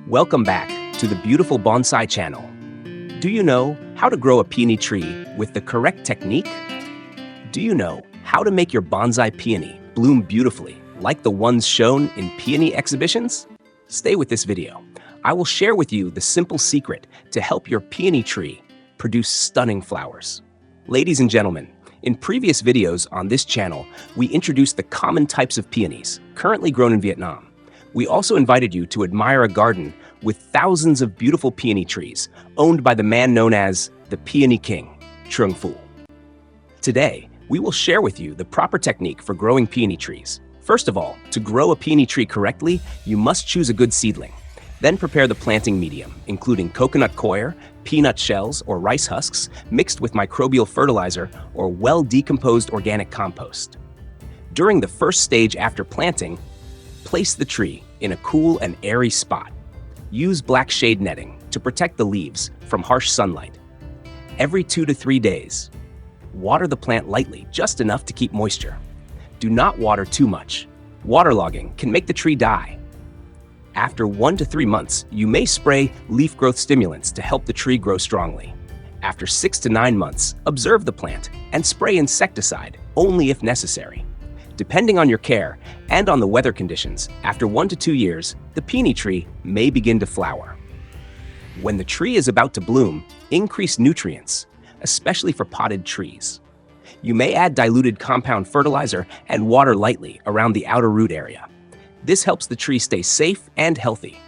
Welcome back to the Beautiful Bonsai channel. Do you know how to grow a peony tree with the correct technique? Do you know how to make your bonsai peony bloom beautifully like the ones shown in peony exhibitions? Stay with this video. I will share with you the simple secret to help your peony tree produce stunning flowers. Ladies and gentlemen, in previous videos on this channel, we introduced the common types of peonies currently grown in Vietnam. We also invited you to admire a garden with thousands of beautiful peony trees owned by the man known as the Peony King, Trung Phu. Today, we will share with you the proper technique for growing peony trees. First of all, to grow a peony tree correctly, you must choose a good seedling. Then prepare the planting medium, including coconut coir, peanut shells or rice husks mixed with microbial fertilizer or well-decomposed organic compost. During the first stage after planting, place the tree in a cool and airy spot. Use black shade netting to protect the leaves from harsh sunlight. Every 2 to 3 days, water the plant lightly, just enough to keep moisture. Do not water too much. Waterlogging can make the tree die. After 1 to 3 months, you may spray leaf growth stimulants to help the tree grow strongly. After 6 to 9 months, observe the plant and spray insecticide only if necessary. Depending on your care and on the weather conditions, after 1 to 2 years, the peony tree may begin to flower. When the tree is about to bloom, increase nutrients, especially for potted trees. You may add diluted compound fertilizer and water lightly around the outer root area. This helps the tree stay safe and healthy.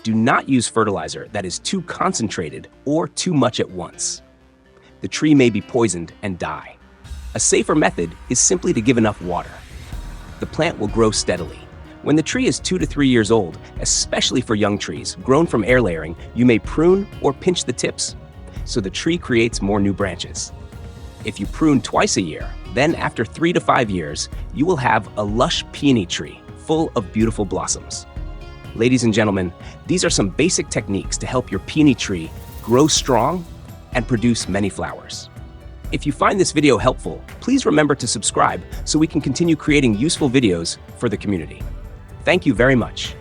Do not use fertilizer that is too concentrated or too much at once. The tree may be poisoned and die. A safer method is simply to give enough water. The plant will grow steadily. When the tree is 2 to 3 years old, especially for young trees grown from air layering, you may prune or pinch the tips so the tree creates more new branches. If you prune twice a year, then after 3 to 5 years, you will have a lush peony tree full of beautiful blossoms. Ladies and gentlemen, these are some basic techniques to help your peony tree grow strong and produce many flowers. If you find this video helpful, please remember to subscribe so we can continue creating useful videos for the community. Thank you very much.